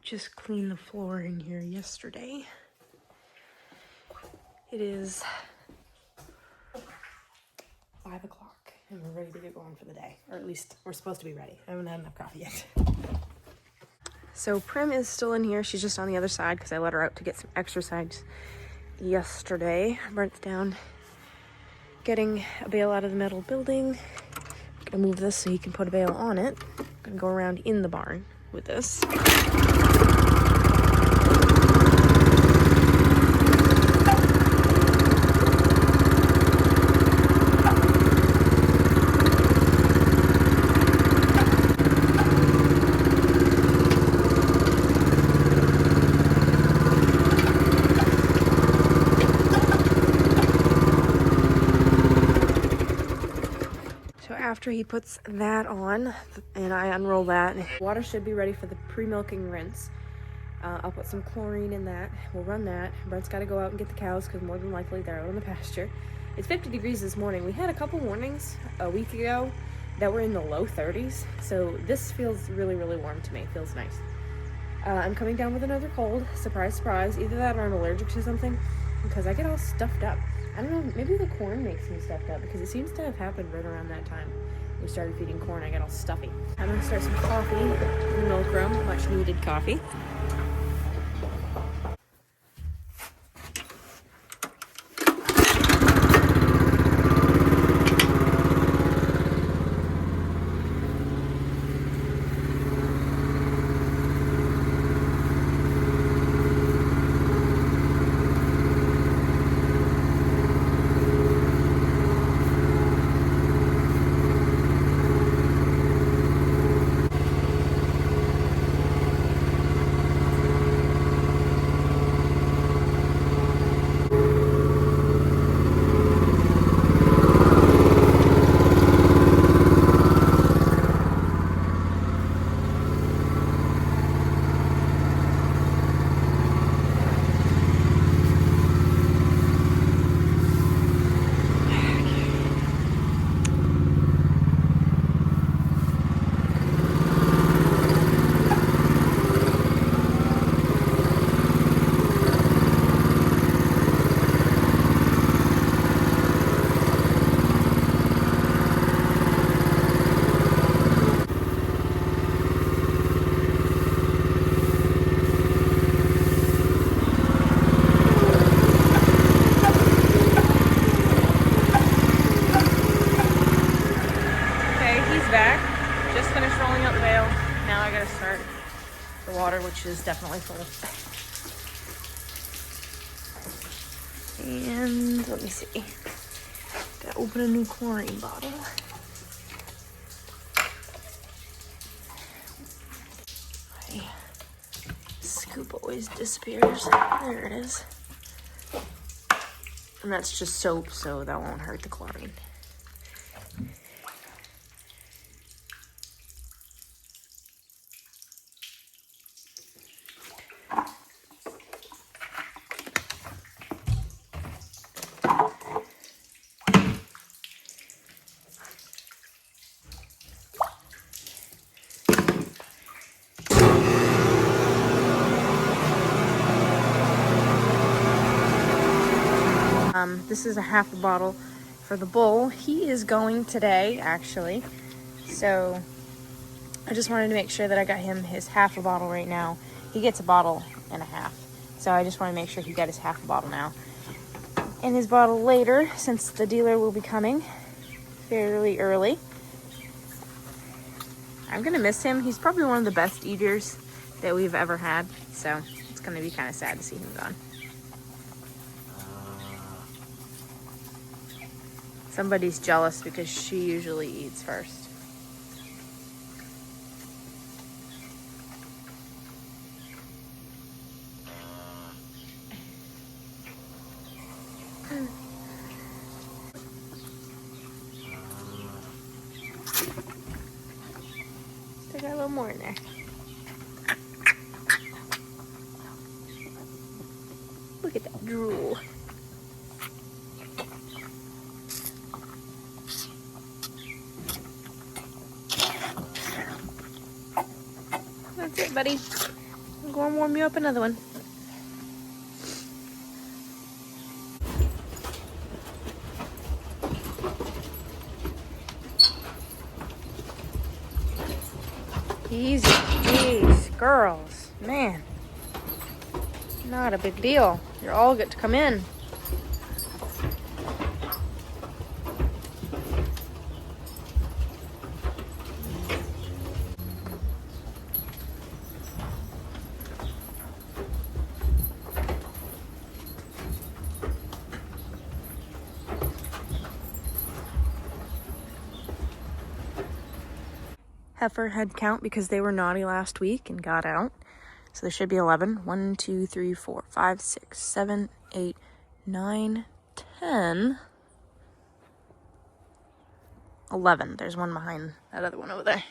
Just cleaned the floor in here yesterday. It is 5 o'clock and we're ready to get going for the day. Or at least we're supposed to be ready. I haven't had enough coffee yet. So Prim is still in here. She's just on the other side because I let her out to get some exercise yesterday. Brent's down getting a bale out of the metal building. I'm gonna move this so he can put a bale on it. I'm gonna go around in the barn with this. After he puts that on and I unroll that, water should be ready for the pre-milking rinse. I'll put some chlorine in that. We'll run that. Brent's got to go out and get the cows because more than likely they're out on the pasture. It's 50 degrees this morning. We had a couple mornings a week ago that were in the low 30s, so this feels really, really warm to me. It feels nice. I'm coming down with another cold. Surprise, surprise. Either that or I'm allergic to something because I get all stuffed up. I don't know, maybe the corn makes me stuffed up because it seems to have happened right around that time. We started feeding corn, I got all stuffy. I'm gonna start some coffee in the milk room, much needed coffee. Which is definitely full. And let me see. Gotta open a new chlorine bottle. My scoop always disappears. There it is. And that's just soap, so that won't hurt the chlorine. This is a half a bottle for the bull. He is going today, actually. So I just wanted to make sure that I got him his half a bottle right now. He gets a bottle and a half. So I just want to make sure he got his half a bottle now. And his bottle later, since the dealer will be coming fairly early. I'm going to miss him. He's probably one of the best eaters that we've ever had. So it's going to be kind of sad to see him gone. Somebody's jealous because she usually eats first. Still got a little more in there. Look at that drool. That's it, buddy. Go and warm you up another one. Easy, geez, girls, man. Not a big deal. You all get to come in. Heifer head count because they were naughty last week and got out. So there should be 11. 1, 2, 3, 4, 5, 6, 7, 8, 9, 10. 11. There's one behind that other one over there.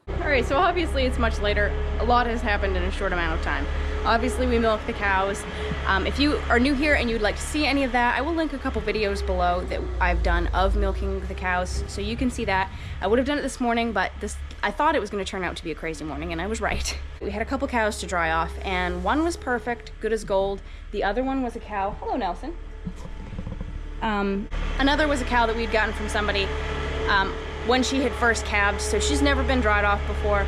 Alright, so obviously it's much later. A lot has happened in a short amount of time. Obviously we milk the cows. If you are new here and you'd like to see any of that, I will link a couple videos below that I've done of milking the cows, so you can see that. I would have done it this morning, but I thought it was going to turn out to be a crazy morning, and I was right. We had a couple cows to dry off, and one was perfect, good as gold. The other one was a cow. Hello, Nelson. Another was a cow that we'd gotten from somebody when she had first calved, so she's never been dried off before.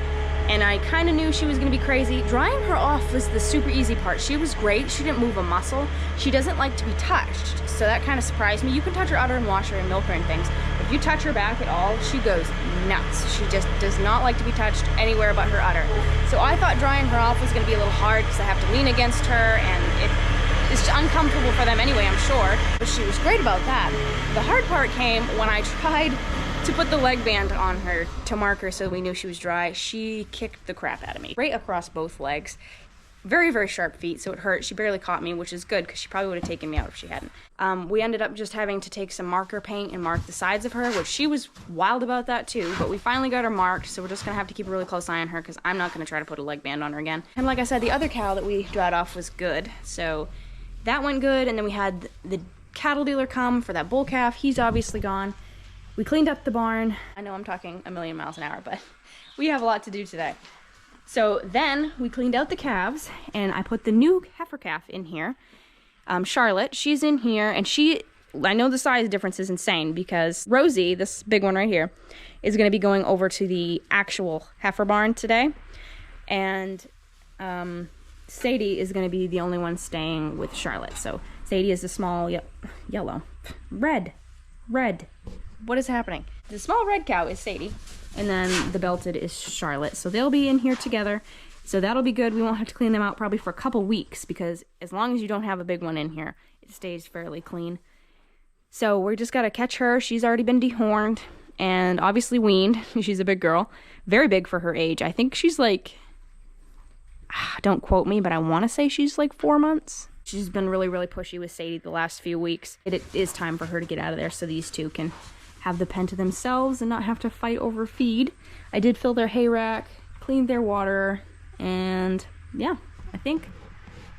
And I kind of knew she was going to be crazy. Drying her off was the super easy part. She was great. She didn't move a muscle. She doesn't like to be touched, so that kind of surprised me. You can touch her udder and wash her and milk her and things. If you touch her back at all, she goes nuts. She just does not like to be touched anywhere but her udder. So I thought drying her off was going to be a little hard because I have to lean against her, and it's uncomfortable for them anyway, I'm sure. But she was great about that. The hard part came when I tried to put the leg band on her to mark her so we knew she was dry. She kicked the crap out of me. Right across both legs. Very, very sharp feet, so it hurt. She barely caught me, which is good because she probably would have taken me out if she hadn't. We ended up just having to take some marker paint and mark the sides of her, which she was wild about that too, but we finally got her marked, so we're just gonna have to keep a really close eye on her because I'm not gonna try to put a leg band on her again. And like I said, the other cow that we dried off was good, so that went good. And then we had the cattle dealer come for that bull calf. He's obviously gone. We cleaned up the barn. I know I'm talking a million miles an hour, but we have a lot to do today. So then we cleaned out the calves, and I put the new heifer calf in here. Charlotte, she's in here, and I know the size difference is insane because Rosie, this big one right here, is going to be going over to the actual heifer barn today. And Sadie is going to be the only one staying with Charlotte. So Sadie is the small yellow, red. What is happening? The small red cow is Sadie, and then the belted is Charlotte. So they'll be in here together. So that'll be good. We won't have to clean them out probably for a couple weeks because as long as you don't have a big one in here, it stays fairly clean. So we just got to catch her. She's already been dehorned and obviously weaned. She's a big girl. Very big for her age. I think she's like, don't quote me, but I want to say she's like 4 months. She's been really, really pushy with Sadie the last few weeks. It is time for her to get out of there so these two can have the pen to themselves and not have to fight over feed. I did fill their hay rack, cleaned their water, and yeah, I think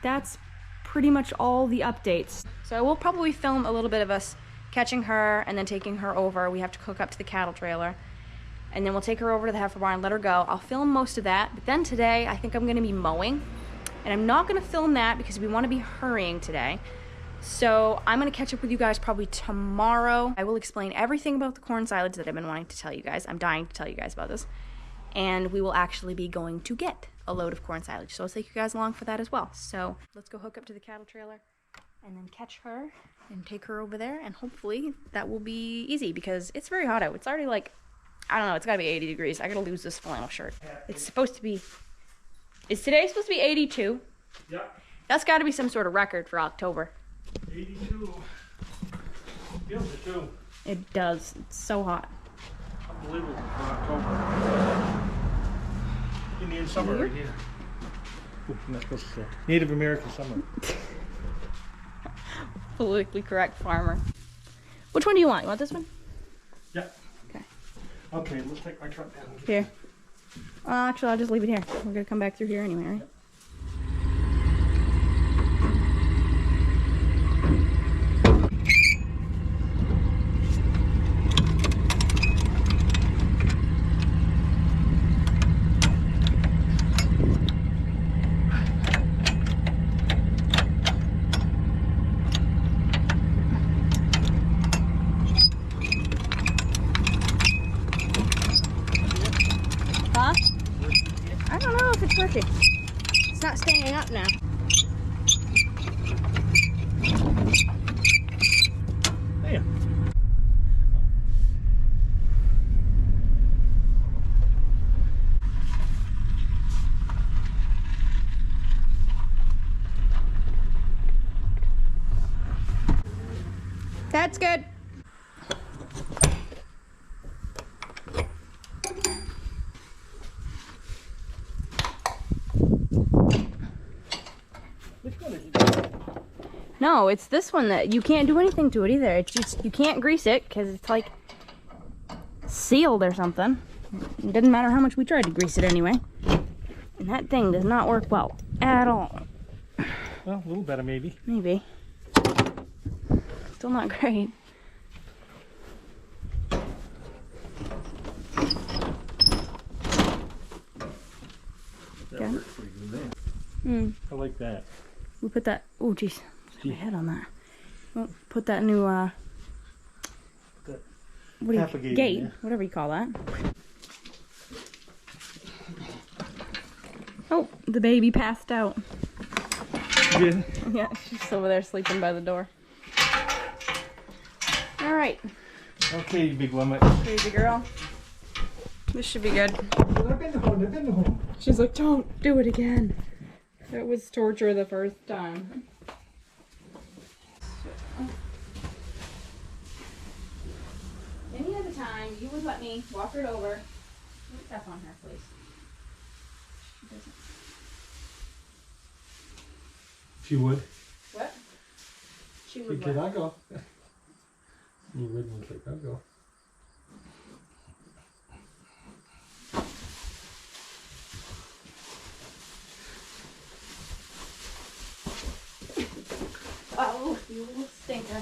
that's pretty much all the updates. So I will probably film a little bit of us catching her and then taking her over. We have to hook up to the cattle trailer, and then we'll take her over to the heifer barn, let her go. I'll film most of that, but then today I think I'm gonna be mowing, and I'm not gonna film that because we wanna be hurrying today. So I'm gonna catch up with you guys probably tomorrow. I will explain everything about the corn silage that I've been wanting to tell you guys. I'm dying to tell you guys about this. And we will actually be going to get a load of corn silage. So I'll take you guys along for that as well. So let's go hook up to the cattle trailer and then catch her and take her over there. And hopefully that will be easy because it's very hot out. It's already like, I don't know, it's gotta be 80 degrees. I gotta lose this flannel shirt. It's supposed to be, is today supposed to be 82? Yep. That's gotta be some sort of record for October. 82. Feels it too. It does. It's so hot. Unbelievable for October. Indian summer right here. Ooh, I'm not supposed to say. Native American summer. Politically correct farmer. Which one do you want? You want this one? Yeah. Okay. Okay, let's take my truck down. Here. Actually, I'll just leave it here. We're going to come back through here anyway, right? Where's she? It's not staying up now. There. That's good. Which one is it? No, it's this one that you can't do anything to it either. It's just, you can't grease it because it's like sealed or something. It doesn't matter how much we tried to grease it anyway. And that thing does not work well at all. Well, a little better maybe. Maybe. Still not great. That Okay. works pretty good there. I like that. We put that, oh geez, my head on that. We'll put that new, That what do half a you, gate in gate, there. whatever you call that. Oh, the baby passed out. Good. Yeah, she's over there sleeping by the door. All right, Okay, you big limit. crazy girl. This should be good. I've been home. She's like, don't do it again. That was torture the first time. Any other time, you would let me walk her over. Step on her, please. She doesn't. She would. What? She She would said, what? I'll go. You would one like, I'll go. Oh, you little stinker.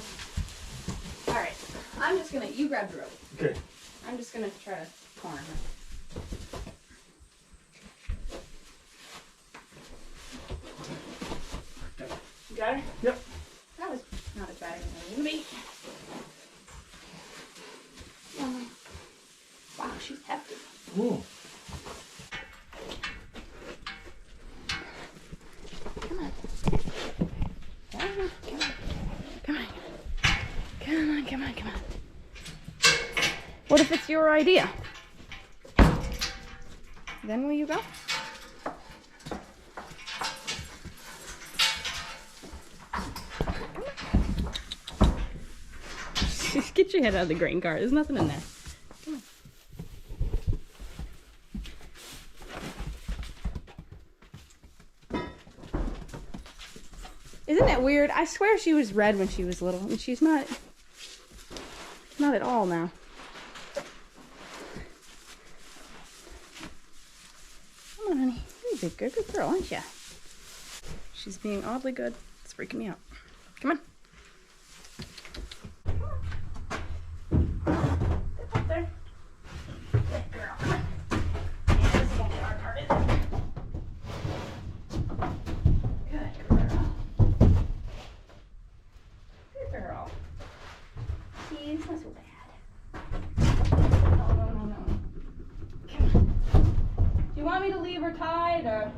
Alright, I'm just gonna, you grab the rope. Okay. I'm just gonna try to corner her. You got her? Yep. That was not as bad as it would be. Wow, she's hefty. Ooh. Come on. Come on. Come on. Come on, come on, come on. What if it's your idea? Then will you go? Just get your head out of the grain car. There's nothing in there. Come on. Isn't that weird? I swear she was red when she was little, and she's not at all now. Come on, honey. You're a good girl, aren't you? She's being oddly good. It's freaking me out. Come on. Up there. Good girl. Come on. Yeah, this won't get our part in there. Good girl. Good girl. See, it's not so bad. No. Come on. Do you want me to leave her tied or?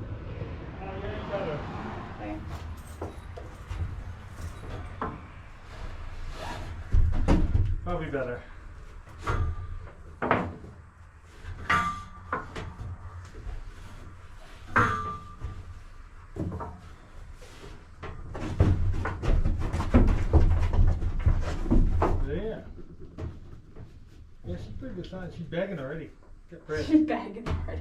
Okay. Probably better. There. Yeah, she's pretty good size. She's bagging already. Get ready. She's bagging hard.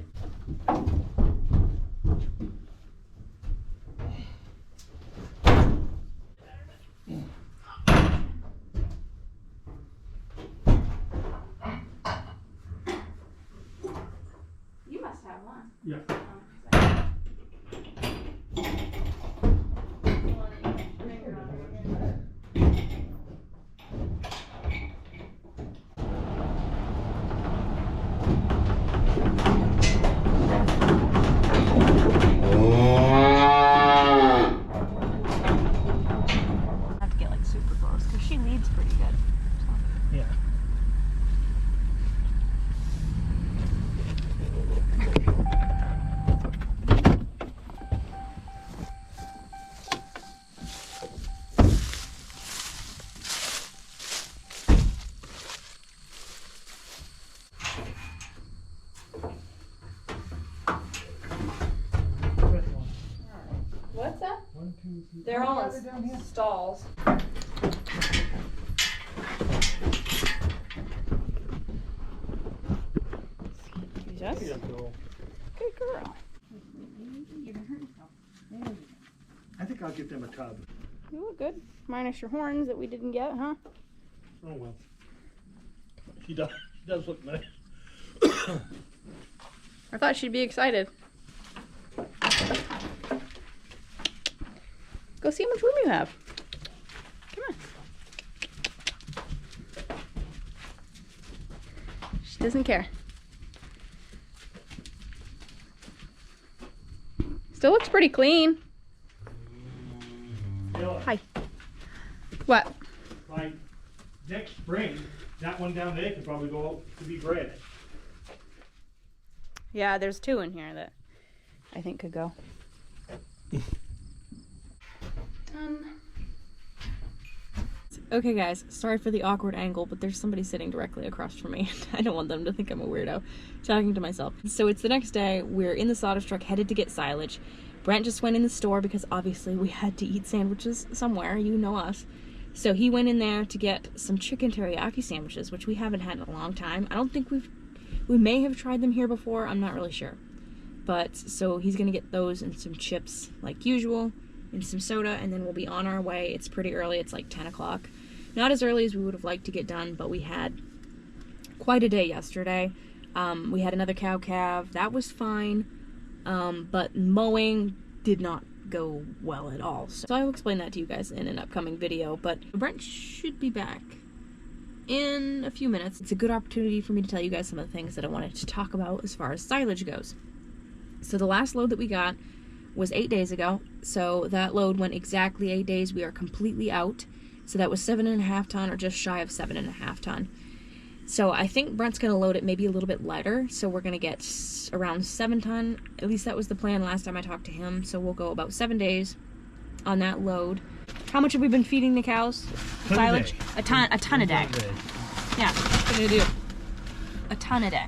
You must have one. Yeah. I have to get like super close because she leads pretty good. Yeah. They're all in stalls. There you go. Good girl. I think I'll get them a tub. You look good. Minus your horns that we didn't get, huh? Oh well. She does look nice. I thought she'd be excited. Go see how much room you have. Come on. She doesn't care. Still looks pretty clean. Hi. What? Like next spring, that one down there could probably go out to be bred. Yeah, there's 2 in here that I think could go. Okay guys, sorry for the awkward angle, but there's somebody sitting directly across from me. I don't want them to think I'm a weirdo, talking to myself. So it's the next day, we're in the silage truck headed to get silage. Brent just went in the store because obviously we had to eat sandwiches somewhere, you know us. So he went in there to get some chicken teriyaki sandwiches, which we haven't had in a long time. I don't think we may have tried them here before, I'm not really sure. But, so he's gonna get those and some chips like usual, and some soda, and then we'll be on our way. It's pretty early, it's like 10 o'clock. Not as early as we would have liked to get done, but we had quite a day yesterday. We had another cow calve, that was fine, but mowing did not go well at all. So I will explain that to you guys in an upcoming video, but Brent should be back in a few minutes. It's a good opportunity for me to tell you guys some of the things that I wanted to talk about as far as silage goes. So the last load that we got was 8 days ago, so that load went exactly 8 days. We are completely out. So that was 7.5 ton, or just shy of 7.5 ton. So I think Brent's gonna load it maybe a little bit lighter, so we're gonna get around 7 ton. At least that was the plan last time I talked to him. So we'll go about 7 days on that load. How much have we been feeding the cows? Silage? A ton a day. Yeah, what are we gonna do? A ton a day.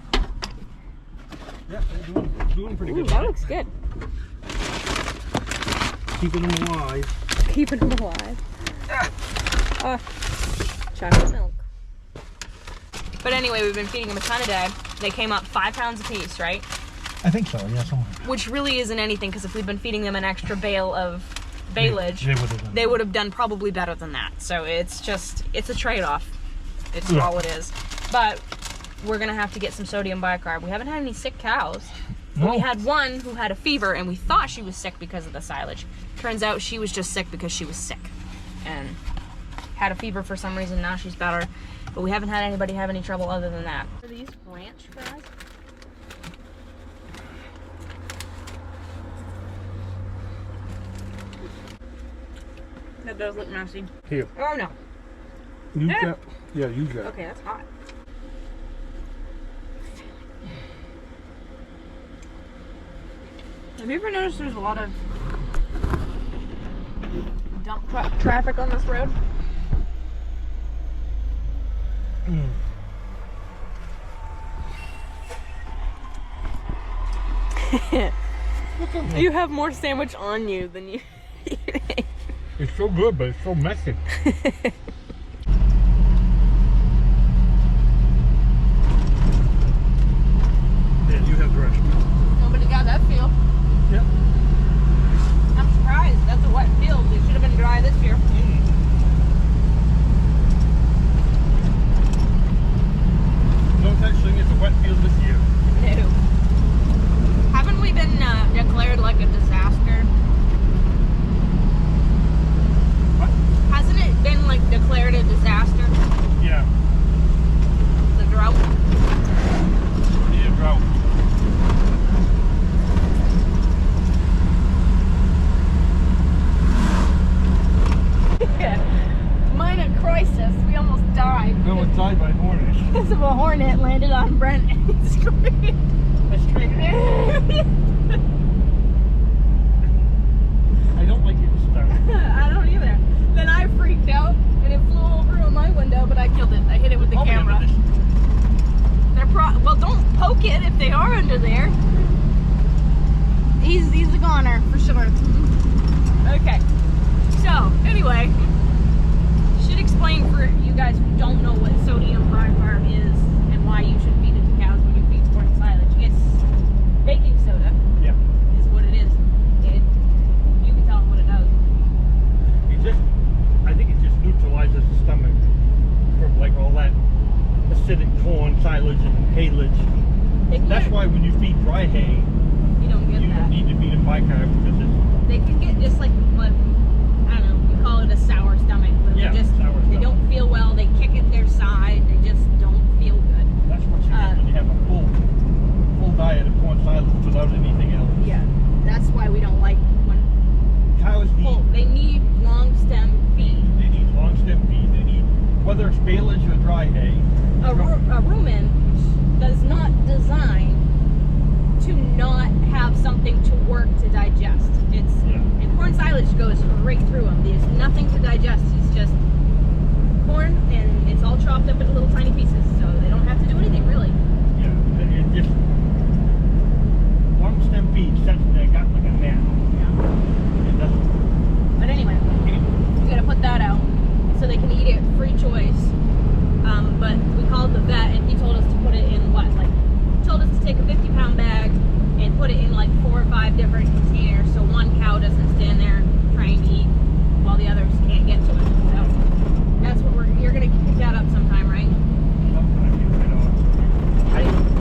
Yeah, they're doing pretty good. That looks good. Keeping them alive. Keeping them alive. Chocolate milk. But anyway, we've been feeding them a ton a day. They came up 5 pounds a piece, right? I think so, yeah, somewhere. Which really isn't anything, because if we'd been feeding them an extra bale of baleage, they would have done probably better than that. So it's a trade-off. It's all it is. But we're gonna have to get some sodium bicarb. We haven't had any sick cows. No. We had one who had a fever, and we thought she was sick because of the silage. Turns out she was just sick because she was sick and had a fever for some reason. Now she's better, but we haven't had anybody have any trouble other than that. Are these ranch guys? That does look messy. Here. Oh no. You got, yeah, you got. Okay, that's hot. Have you ever noticed there's a lot of dump truck traffic on this road? You have more sandwich on you than you eat. It's so good, but it's so messy. Yeah, you have the rest. Nobody got that feel. Yep. I'm surprised. That's a wet field. It should have been dry this year. No such thing as a wet field this year. No. Haven't we been declared like a disaster? What? Hasn't it been like declared a disaster? Yeah. The drought? Yeah, drought. Minor crisis. We almost died. No, it's died by hornets. Because of a hornet landed on Brent and screamed. I don't like it started. I don't either. Then I freaked out and it flew over on my window, but I killed it. I hit it with the camera. They're well, don't poke it if they are under there. He's a goner for sure. Okay. So, anyway, should explain for you guys who don't know what sodium bicarb is and why you should feed it to cows when you feed corn silage. It's baking soda. Yeah. Is what it is. You can tell them what it does. I think it just neutralizes the stomach from like all that acidic corn silage and haylage. That's why when you feed dry hay, you don't get you that. don't need to feed them bicarb because it's They can get just like what, I don't know, we call it a sour stomach. Where Yeah, they just sour they stomach. don't feel well. They kick at their side. They just don't feel good. that's what you get when you have a full diet of corn silage without anything else. Yeah, that's why we don't like when Cows full. need They need long stem feed. long stem feed. They need whether it's balage or dry hay. A rumen does not design to not have something to work to digest. And corn silage goes right through them. There's nothing to digest. It's just corn, and it's all chopped up into little tiny pieces, so they don't have to do anything really. Yeah, it just long stem feed sets in their gut like a mat. Yeah. It doesn't. But anyway, we gotta put that out so they can eat it free choice. But we called the vet, and he told us to put it in what, like, told us to take a 50-pound bag and put it in like 4 or 5 different containers so one cow doesn't stand there trying to eat while the others can't get to it. So that's what you're gonna pick that up sometime, right?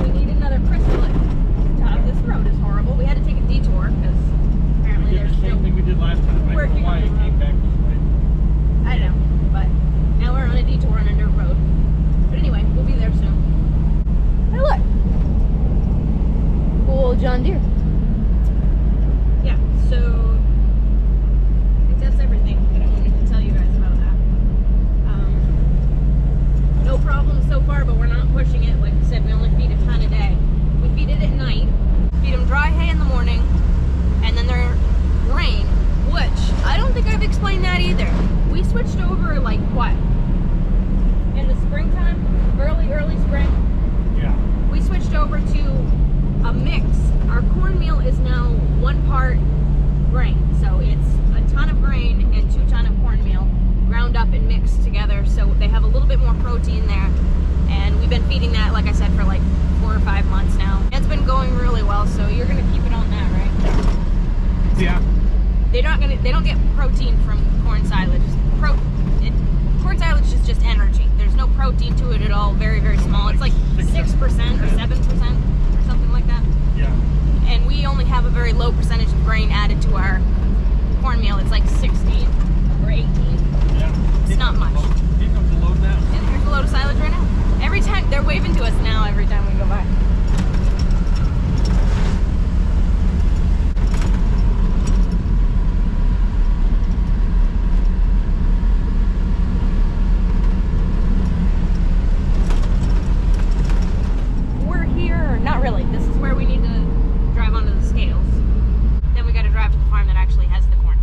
We need another chrysalid. This road is horrible. We had to take a detour because apparently We did there's the same thing we did last time. I don't working know why on it the came road. back this way. I don't know, but now we're on a detour on a dirt road. But anyway, we'll be there soon. Hey, look. Cool John Deere. Yeah, so I think that's everything that I wanted to tell you guys about that. No problems so far, but we're not pushing it. Like I said, we only feed a ton a day. We feed it at night, feed them dry hay in the morning, and then their grain, which I don't think I've explained that either. We switched over like what? In the springtime? Early spring? Yeah. We switched over to a mix. Our cornmeal is now 1 part grain. So it's a ton of grain and 2 tons of cornmeal ground up and mixed together. So they have a little bit more protein there. And we've been feeding that, like I said, for like 4 or 5 months now. It's been going really well. So you're going to keep it on that, right? Yeah. They don't get protein from corn silage. Corn silage is just energy. There's no protein to it at all. Very, very small. It's like 6% or 7% or something like that. Yeah. And we only have a very low percentage of grain added to our cornmeal. It's like 16 or 18. Yeah. It's not much. Here comes the load now. And here's a load of silage right now. Every time they're waving to us now. Every time we go by. Not really. This is where we need to drive onto the scales. Then we got to drive to the farm that actually has the corn.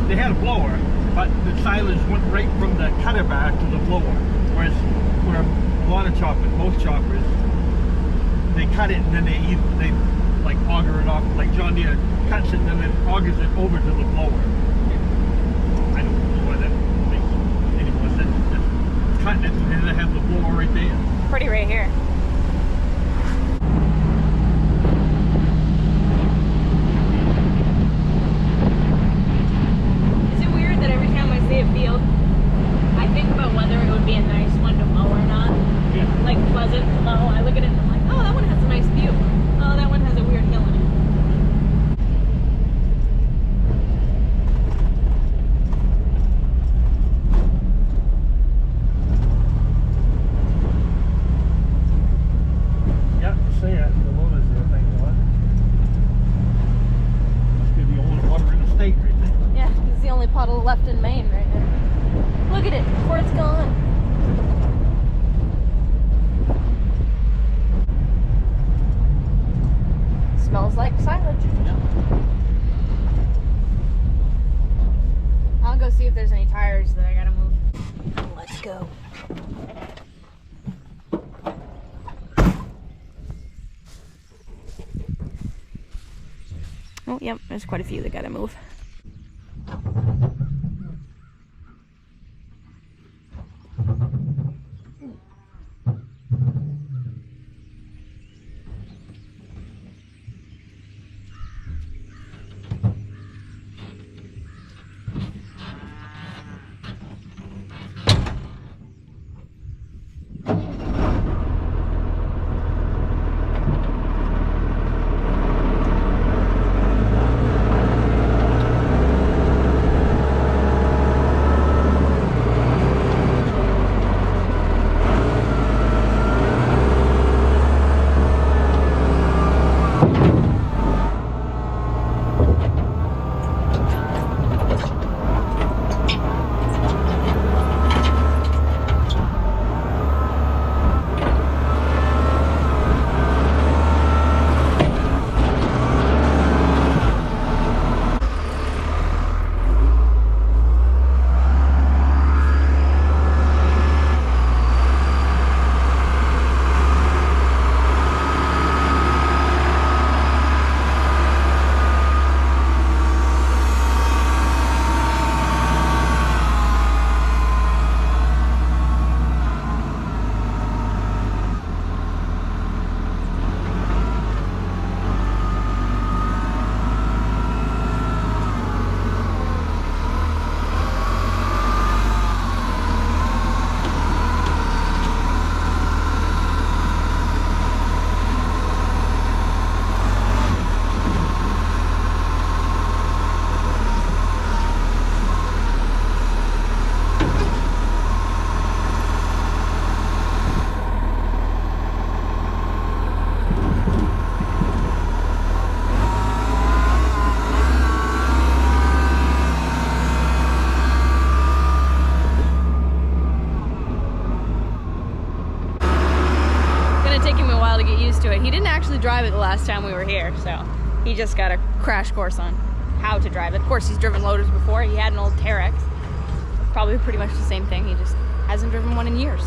they had a blower, but the silage went right from the cutter bar to the blower. Whereas where a lot of choppers, most choppers, they cut it and then they like auger it off. Like John Deere cuts it and then augers it over to the blower. I don't know why that makes any more sense. Just cutting it and then it has the blower right there. Pretty right here. Is it weird that every time I see a field, I think about whether it would be a nice one to mow or not? Yeah. Like pleasant to mow. I look at it and I'm like, oh, that one has a nice view. Oh, that one has a weird hill in it. Yep, see it. The loader's there, thank God. Must be the only water in the state right there. Yeah, it's the only puddle left in Maine right now. Look at it, before it's gone. Smells like silage. Yep. I'll go see if there's any tires that I gotta move. Let's go. Oh, yep, there's quite a few that gotta move. He didn't actually drive it the last time we were here, so he just got a crash course on how to drive it. Of course, he's driven loaders before. He had an old Terex. Probably pretty much the same thing. He just hasn't driven one in years.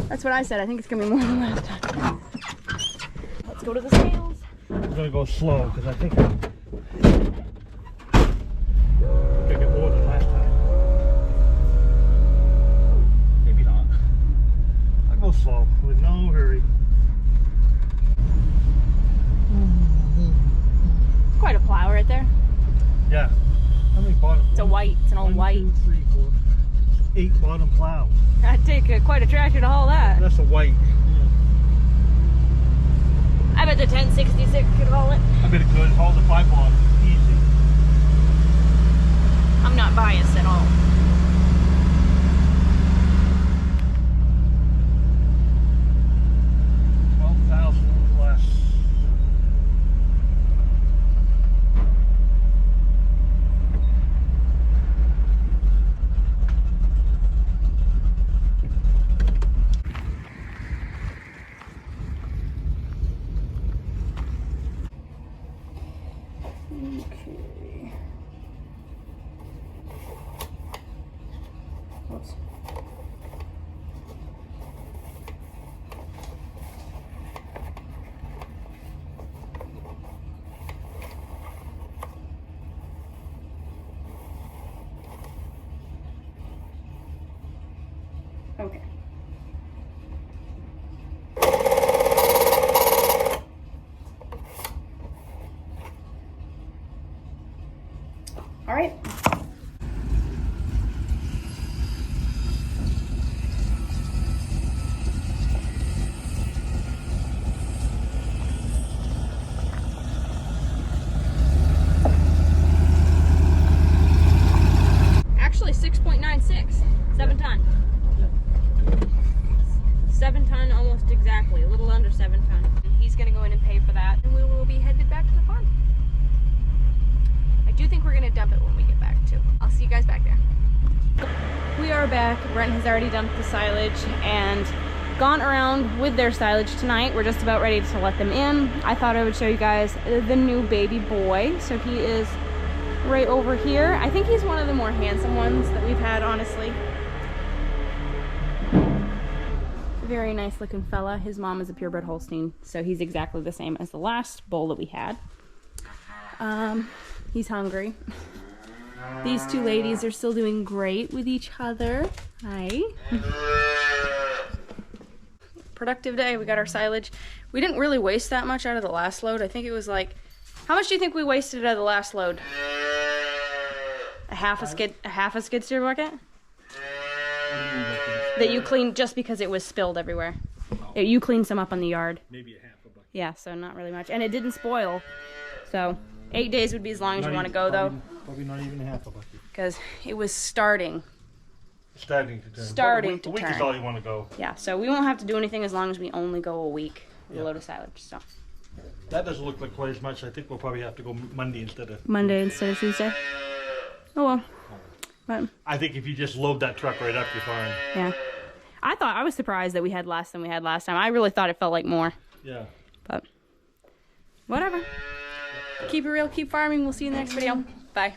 That's what I said. I think it's gonna be more than last time. Let's go to the scales. I'm gonna go slow because I think I'm gonna get more than last time. Maybe not. I'll go slow with no hurry. Quite a plow right there. Yeah. How many bottom? It's a white. It's an old white. 1, 2, 3, 4, 8 bottom plows. I'd take quite a tractor to haul that. That's a white. I bet the 1066 could haul it. I bet it could. Haul the 5 bottom. Easy. I'm not biased at all. Less. Okay. Whoops. Okay. All right. Actually, 6.96, 7 ton. 7 ton, almost exactly, a little under 7 ton. He's gonna go in and pay for that, and we will be headed back to the farm. I do think we're gonna dump it when we get back too. I'll see you guys back there. We are back. Brent has already dumped the silage and gone around with their silage tonight. We're just about ready to let them in. I thought I would show you guys the new baby boy. So he is right over here. I think he's one of the more handsome ones that we've had, honestly. Very nice looking fella. His mom is a purebred Holstein, so he's exactly the same as the last bull that we had. He's hungry. These two ladies are still doing great with each other. Hi. Productive day. We got our silage. We didn't really waste that much out of the last load. I think it was like, how much do you think we wasted out of the last load? A half a skid steer bucket? That you cleaned just because it was spilled everywhere. Oh. You cleaned some up on the yard. Maybe a half a bucket. Yeah, so not really much. And it didn't spoil. So 8 days would be as long as you want to go, though. Probably not even a half a bucket. Because it was starting. Starting to turn. Starting to A week turn. is all you want to go. Yeah, so we won't have to do anything as long as we only go a week with a load of silage. So That doesn't look like quite as much. I think we'll probably have to go Monday instead of... Monday instead of Tuesday. Oh well. But I think if you just load that truck right up, you're fine. yeah. I was surprised that we had less than we had last time. I really thought it felt like more. Yeah. But whatever. Keep it real, keep farming. We'll see you in the next video. Bye.